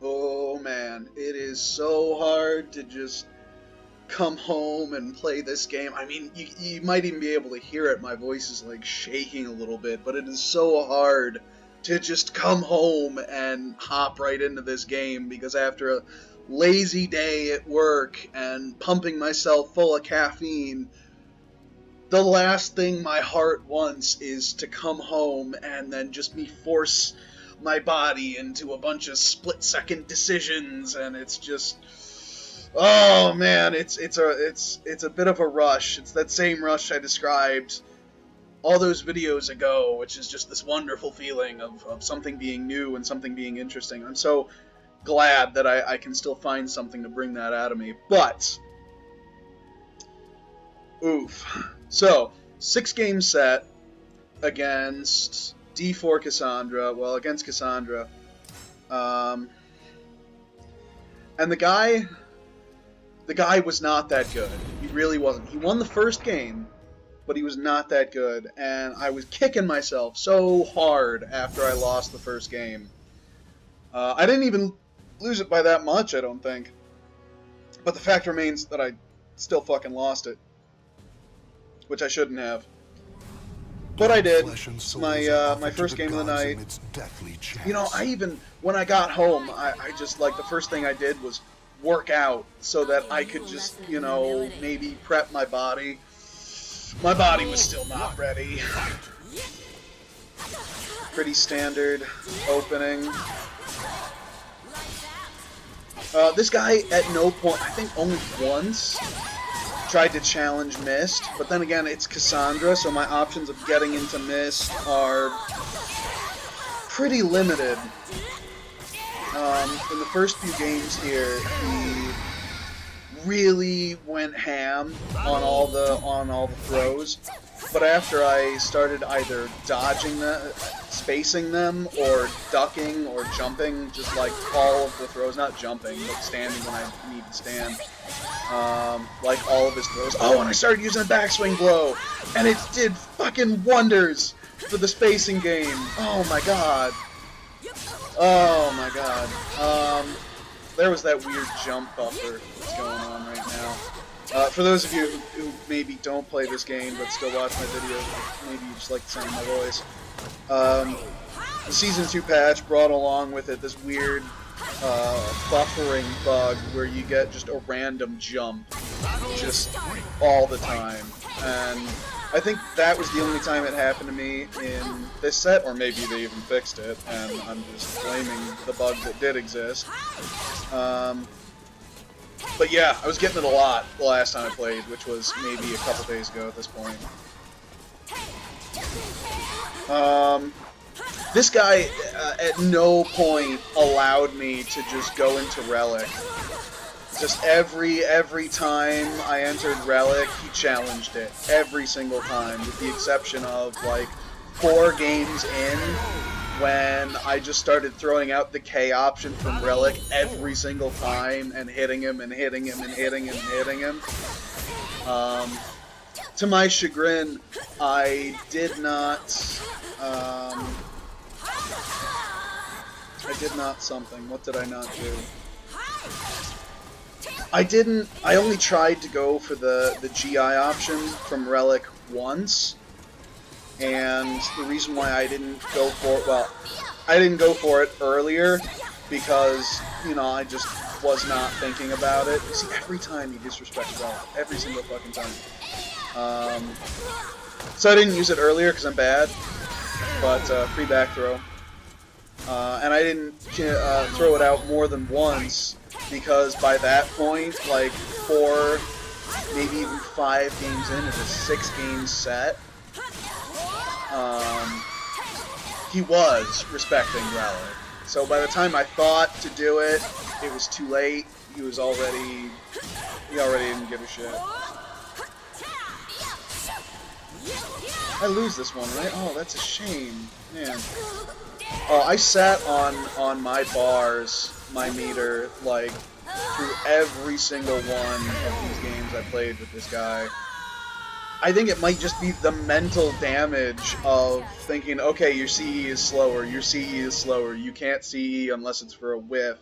Oh man, it is so hard to just come home and play this game. I mean, you might even be able to hear it. My voice is like shaking a little bit, but it is so hard to just come home and hop right into this game because after a lazy day at work and pumping myself full of caffeine, the last thing my heart wants is to come home and then just me force my body into a bunch of split-second decisions, and it's just, oh man, it's a bit of a rush. It's that same rush I described all those videos ago, which is just this wonderful feeling of something being new and something being interesting. I'm so glad that I can still find something to bring that out of me. But oof. So, 6 game set against D4 Cassandra. Well, against Cassandra. Um, and the guy was not that good. He really wasn't. He won the first game, but he was not that good. And I was kicking myself so hard after I lost the first game. I didn't even lose it by that much, I don't think. But the fact remains that I still fucking lost it, which I shouldn't have. But I did. My first game of the night. You know, I even, when I got home, I just, like, the first thing I did was work out so that I could just, you know, maybe prep my body. My body was still not ready. Pretty standard opening. This guy at no point, I think only once, tried to challenge Mist, but then again, it's Cassandra, so my options of getting into Mist are pretty limited. In the first few games here, he really went ham on all the throws, but after I started either dodging them, spacing them, or ducking or jumping, just like all of the throws, not jumping, but standing when I need to stand. Like all of his throws. Oh, and I started using a backswing blow, and it did fucking wonders for the spacing game. Oh my god. Oh my god. There was that weird jump buffer that's going on right now. For those of you who maybe don't play this game but still watch my videos, maybe you just like the sound of my voice. The Season 2 patch brought along with it this weird buffering bug where you get just a random jump just all the time, and I think that was the only time it happened to me in this set, or maybe they even fixed it and I'm just blaming the bug that did exist. But yeah, I was getting it a lot the last time I played, which was maybe a couple days ago at this point. This guy at no point allowed me to just go into Relic. Just every time I entered Relic, he challenged it. Every single time, with the exception of like 4 games in, when I just started throwing out the K option from Relic every single time and hitting him and hitting him and hitting him and hitting him. To my chagrin, I did not something. What did I not do? I only tried to go for the GI option from Relic once, and the reason why I didn't go for it, well, I didn't go for it earlier because, you know, I just was not thinking about it. You see, every time he disrespects Relic, every single fucking time. So I didn't use it earlier because I'm bad, but free back throw. And I didn't throw it out more than once because by that point, like 4, maybe even 5 games in, it's a 6-game set, he was respecting Relic. So by the time I thought to do it, it was too late. He already didn't give a shit. I lose this one, right? Oh, that's a shame. Man. Oh, I sat on my bars, my meter, like, through every single one of these games I played with this guy. I think it might just be the mental damage of thinking, okay, your CE is slower, you can't CE unless it's for a whiff.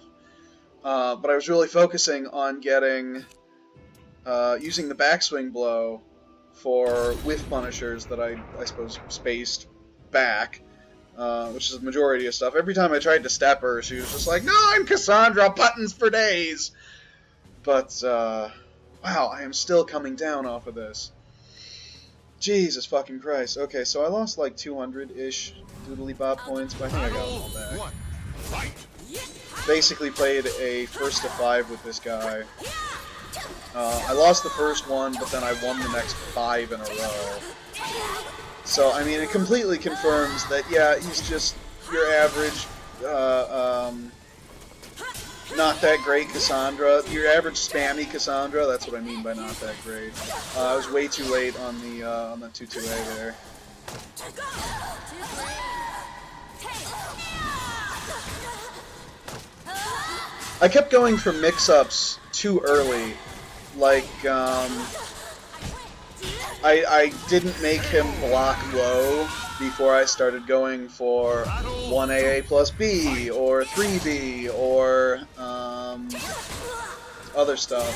but I was really focusing on getting using the backswing blow for whiff punishers that I suppose spaced back, which is the majority of stuff. Every time I tried to step her, she was just like, "No, I'm Cassandra, buttons for days." But wow, I am still coming down off of this. Jesus fucking Christ. Okay, so I lost like 200-ish doodly bop points, but I think I got them all back. Basically played a first to 5 with this guy. I lost the first one, but then I won the next 5 in a row. So, I mean, it completely confirms that, yeah, he's just your average, not that great Cassandra. Your average spammy Cassandra, that's what I mean by not that great. I was way too late on the 2-2A there. I kept going for mix-ups too early. Like, I didn't make him block low before I started going for 1AA plus B, or 3B, or other stuff.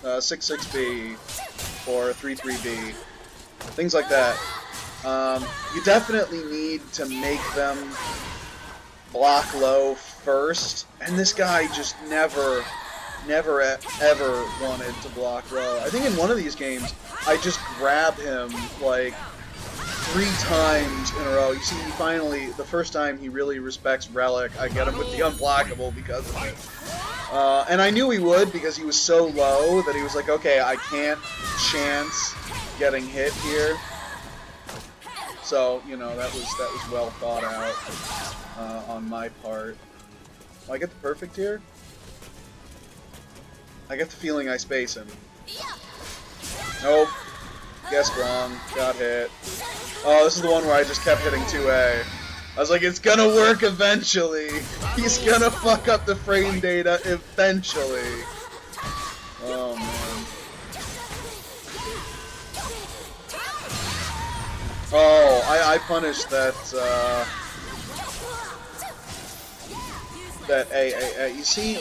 6-6B, or 3-3B. Things like that. You definitely need to make them block low first, and this guy just never ever wanted to block low. I think in one of these games, I just grabbed him like 3 times in a row. You see, he finally, the first time he really respects Relic, I get him with the unblockable because of it. And I knew he would because he was so low that he was like, okay, I can't chance getting hit here. So, you know, that was well thought out on my part. Will I get the perfect here? I get the feeling I space him. Nope. Guessed wrong. Got hit. Oh, this is the one where I just kept hitting 2A. I was like, it's gonna work eventually. He's gonna fuck up the frame data eventually. Oh, man. Oh, I punished that, you see,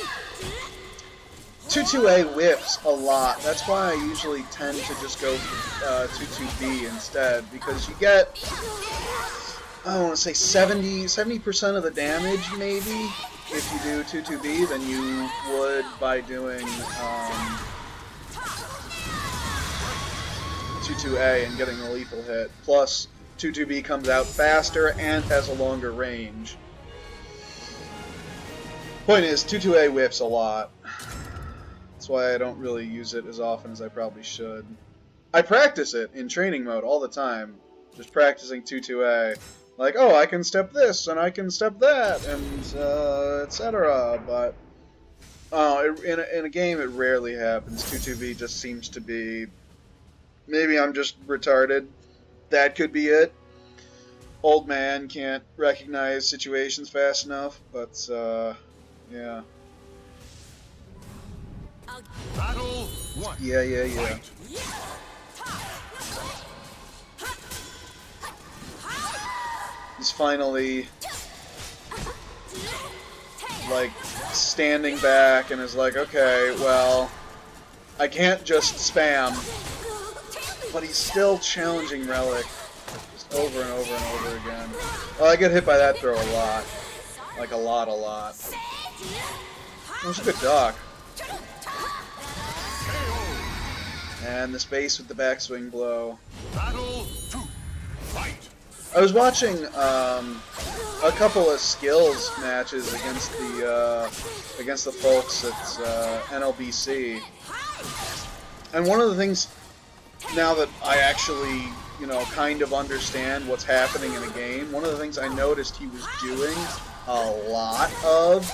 2-2A whips a lot. That's why I usually tend to just go for 2-2B instead, because you get, I want to say 70% of the damage, maybe, if you do 2-2B, than you would by doing 2-2A and getting a lethal hit. Plus, 2-2B comes out faster and has a longer range. Point is, 2-2A whips a lot. That's why I don't really use it as often as I probably should. I practice it in training mode all the time. Just practicing 2-2A. Like, oh, I can step this, and I can step that, and etc. But, in a game it rarely happens. 2-2B just seems to be... Maybe I'm just retarded. That could be it. Old man can't recognize situations fast enough, but, yeah. Battle 1. Yeah. He's finally, like, standing back and is like, okay, well, I can't just spam, but he's still challenging Relic just over and over and over again. Well, I get hit by that throw a lot. Like, a lot. That was a good dock. And the space with the backswing blow. Battle 2. Fight. I was watching a couple of skills matches against the folks at NLBC, and one of the things, now that I actually, you know, kind of understand what's happening in a game, one of the things I noticed he was doing a lot of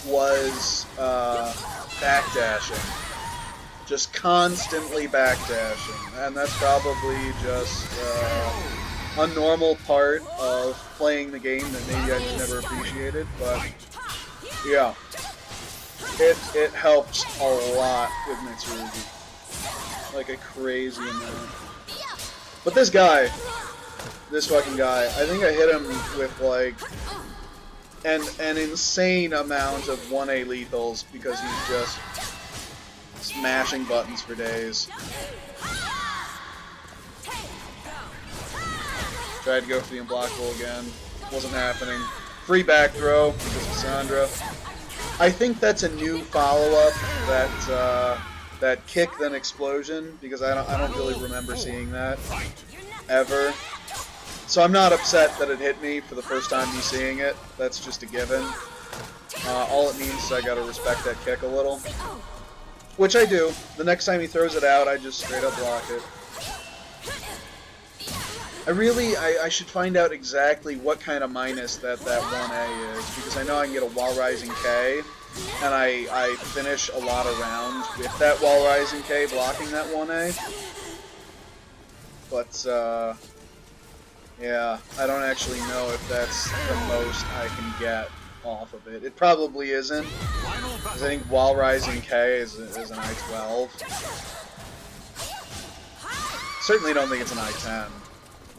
was backdashing. Just constantly backdashing, and that's probably just a normal part of playing the game that maybe I just never appreciated, but yeah, it helps a lot with mitsurugi, like a crazy amount. But this fucking guy, I think I hit him with like an insane amount of 1A lethals because he's just smashing buttons for days. Tried to go for the unblockable again. Wasn't happening. Free back throw because of Cassandra. I think that's a new follow-up, that kick then explosion, because I don't really remember seeing that ever. So I'm not upset that it hit me for the first time me seeing it. That's just a given. All it means is I gotta respect that kick a little. Which I do. The next time he throws it out, I just straight up block it. I should find out exactly what kind of minus that 1A is, because I know I can get a wall rising K, and I finish a lot of rounds with that wall rising K blocking that 1A. But, yeah, I don't actually know if that's the most I can get off of it. It probably isn't, because I think wall rising K is an I-12. Certainly don't think it's an I-10.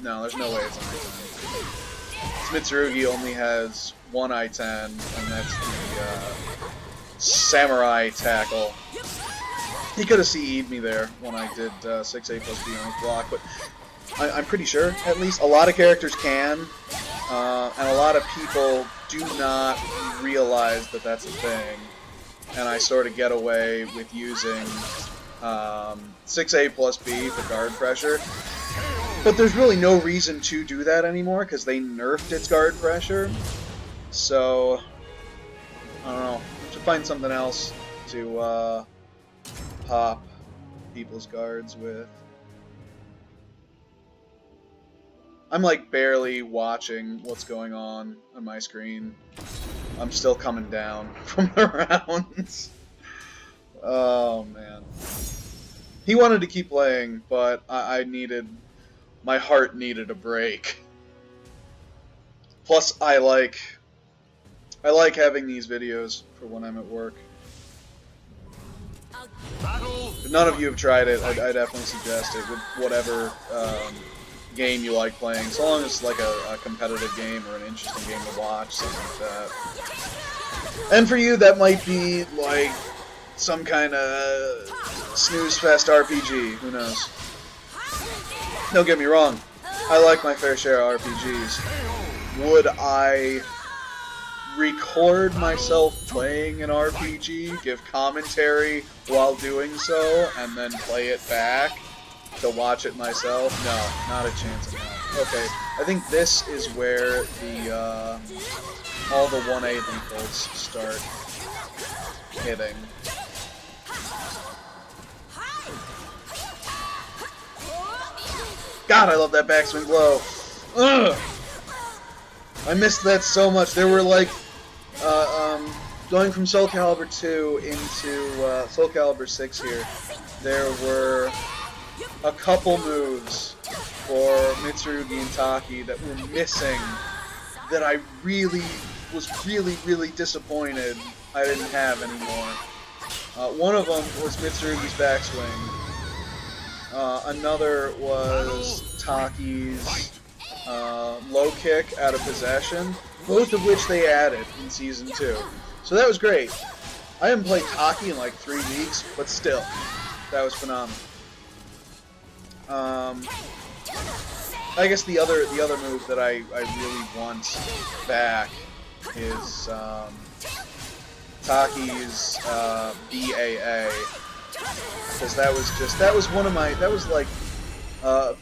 No, there's no way it's an I-10. Mitsurugi only has one I-10, and that's the Samurai Tackle. He could have CE'd me there when I did 6A plus B on his block, but I'm pretty sure, at least. A lot of characters can, and a lot of people do not realize that that's a thing, and I sort of get away with using 6A plus B for guard pressure. But there's really no reason to do that anymore, because they nerfed its guard pressure. So, I don't know. Should find something else to pop people's guards with. I'm like barely watching what's going on my screen. I'm still coming down from the rounds. Oh man. He wanted to keep playing, but my heart needed a break. Plus, I like having these videos for when I'm at work. If none of you have tried it, I definitely suggest it with whatever game you like playing, so long as it's like a competitive game or an interesting game to watch, something like that. And for you, that might be like some kind of snooze fest RPG. Who knows? Don't get me wrong, I like my fair share of RPGs. Would I record myself playing an RPG, give commentary while doing so, and then play it back to watch it myself? No, not a chance in hell. Okay, I think this is where the all the 1A lethals start hitting. God, I love that backswing blow. Ugh! I missed that so much. There were like, going from Soul Calibur 2 into Soul Calibur 6 here, there were a couple moves for Mitsurugi and Taki that were missing that I was really disappointed I didn't have anymore. One of them was Mitsurugi's backswing. Another was Taki's low kick out of possession, both of which they added in Season 2. So that was great. I haven't played Taki in like 3 weeks, but still, that was phenomenal. I guess the other move that I really want back is Taki's BAA, because that was like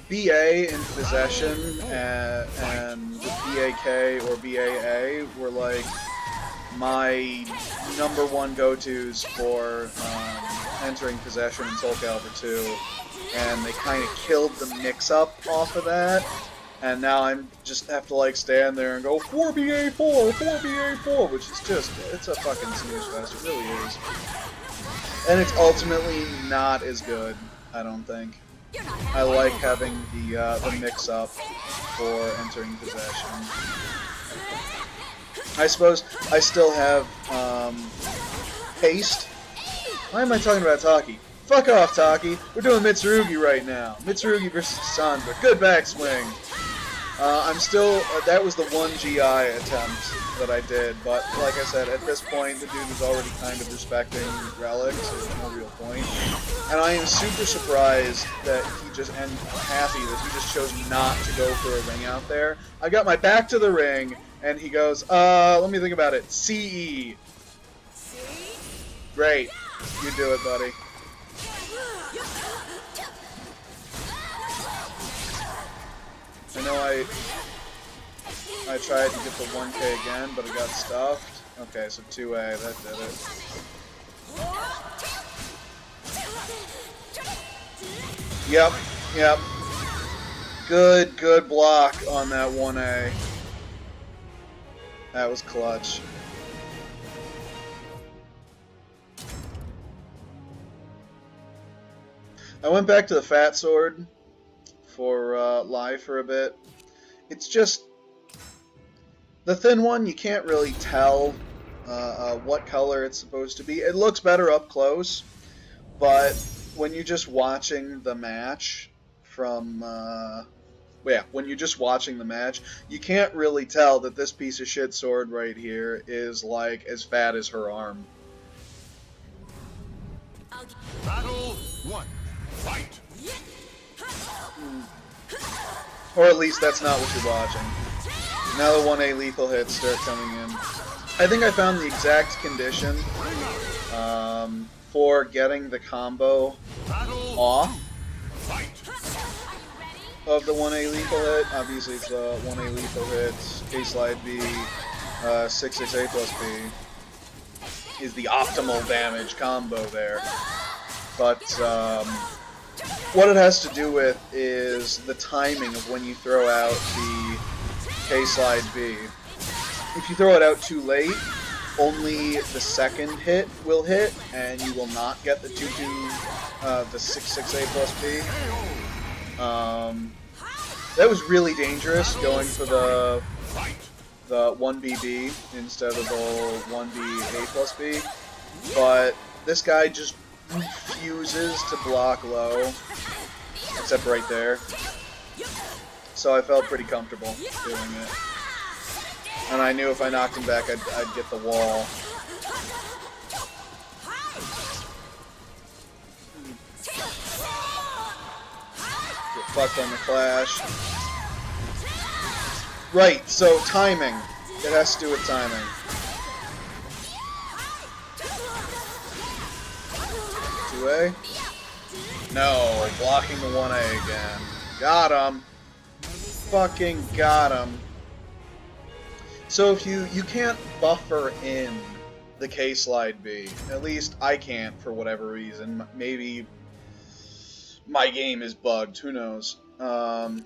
BA in possession and the BAK or BAA were like my #1 go-tos for entering possession in Soul Calibur 2, and they kind of killed the mix-up off of that, and now I'm just have to like stand there and go 4BA4, 4BA4, which is just, it's a fucking snooze fest, it really is. And it's ultimately not as good, I don't think. I like having the mix-up for entering possession. I suppose I still have haste. Why am I talking about Taki? Fuck off, Taki. We're doing Mitsurugi right now. Mitsurugi versus Cassandra. Good backswing. I'm still, that was the one GI attempt that I did, but like I said, at this point, the dude was already kind of respecting Relic, so there's no real point. And I am super surprised that he just, and happy that he just chose not to go for a ring out there. I got my back to the ring, and he goes, let me think about it, CE. Great. You do it, buddy. I know I tried to get the 1K again, but it got stuffed. Okay, so 2A, that did it. Yep. Good block on that 1A. That was clutch. I went back to the Fat Sword for live for a bit. It's just the thin one. You can't really tell what color it's supposed to be. It looks better up close, but when you're just watching the match from when you're just watching the match, you can't really tell that this piece of shit sword right here is like as fat as her arm. Battle 1. Fight. Or at least that's not what you're watching. Now the 1A lethal hits start coming in. I think I found the exact condition for getting the combo off of the 1A lethal hit. Obviously it's the 1A lethal hit, K-Slide B, 6A plus B is the optimal damage combo there. But what it has to do with is the timing of when you throw out the K-Slide B. If you throw it out too late, only the second hit will hit, and you will not get the 6A plus B. That was really dangerous, going for the 1BB instead of the 1BA plus B. But this guy just refuses to block low, except right there. So I felt pretty comfortable doing it. And I knew if I knocked him back, I'd get the wall. Get fucked on the clash. Right, so timing. It has to do with timing. A? No, blocking the 1A again. Got him. Fucking got him. So if you can't buffer in the K-Slide B, at least I can't for whatever reason. Maybe my game is bugged, who knows. But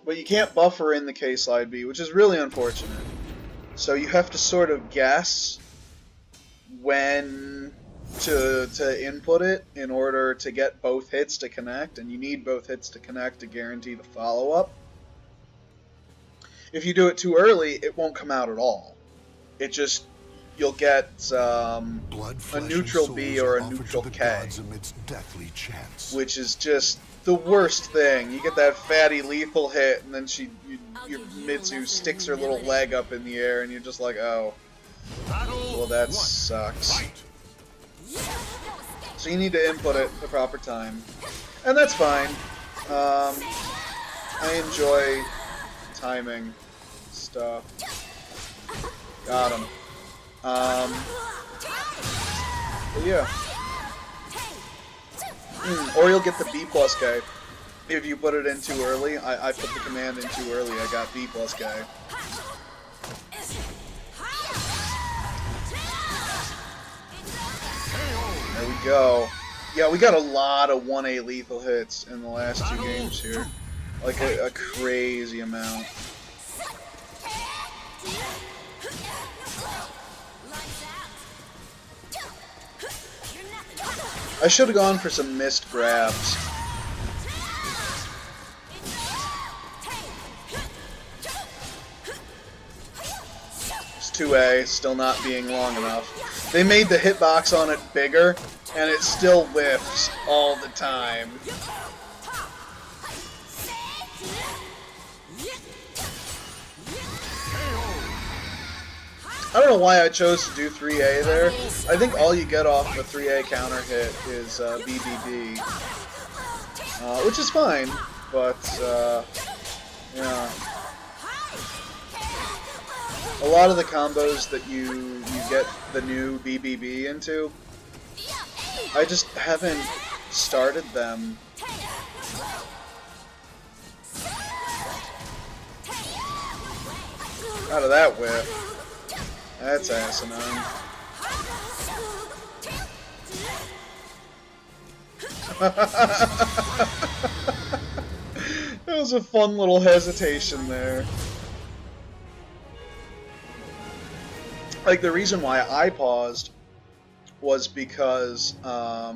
you can't buffer in the K-Slide B, which is really unfortunate. So you have to sort of guess when to input it in order to get both hits to connect, and you need both hits to connect to guarantee the follow-up. If you do it too early, it won't come out at all. It just, you'll get a neutral B or a neutral K, which is just the worst thing. You get that fatty lethal hit, and then your Mitsu sticks her little leg up in the air, and you're just like, oh, well that sucks. So you need to input it the proper time. And that's fine. I enjoy timing stuff. Got him. But yeah. Or you'll get the B plus K. If you put it in too early, I put the command in too early, I got B plus K. There we go. Yeah, we got a lot of 1A lethal hits in the last two games here. Like a crazy amount. I should have gone for some missed grabs. It's 2A, still not being long enough. They made the hitbox on it bigger, and it still whiffs all the time. I don't know why I chose to do 3A there. I think all you get off a 3A counter hit is BBB, which is fine, but yeah. A lot of the combos that you get the new BBB into, I just haven't started them. Out of that whiff. That's asinine. That was a fun little hesitation there. Like, the reason why I paused was because I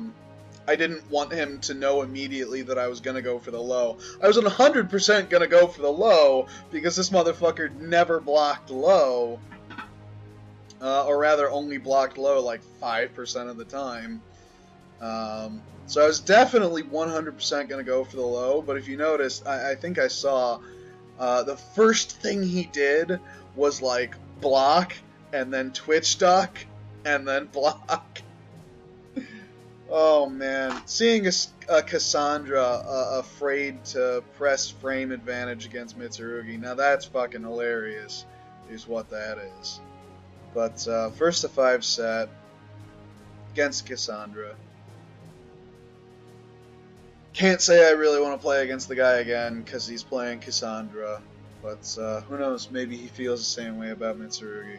didn't want him to know immediately that I was going to go for the low. I was 100% going to go for the low because this motherfucker never blocked low. Or rather, only blocked low like 5% of the time. So I was definitely 100% going to go for the low, but if you notice, I think I saw the first thing he did was like block, and then twitch duck, and then block. Oh man, seeing a Cassandra afraid to press frame advantage against Mitsurugi, now that's fucking hilarious, is what that is. But first to 5 set against Cassandra. Can't say I really want to play against the guy again because he's playing Cassandra, but who knows, maybe he feels the same way about Mitsurugi.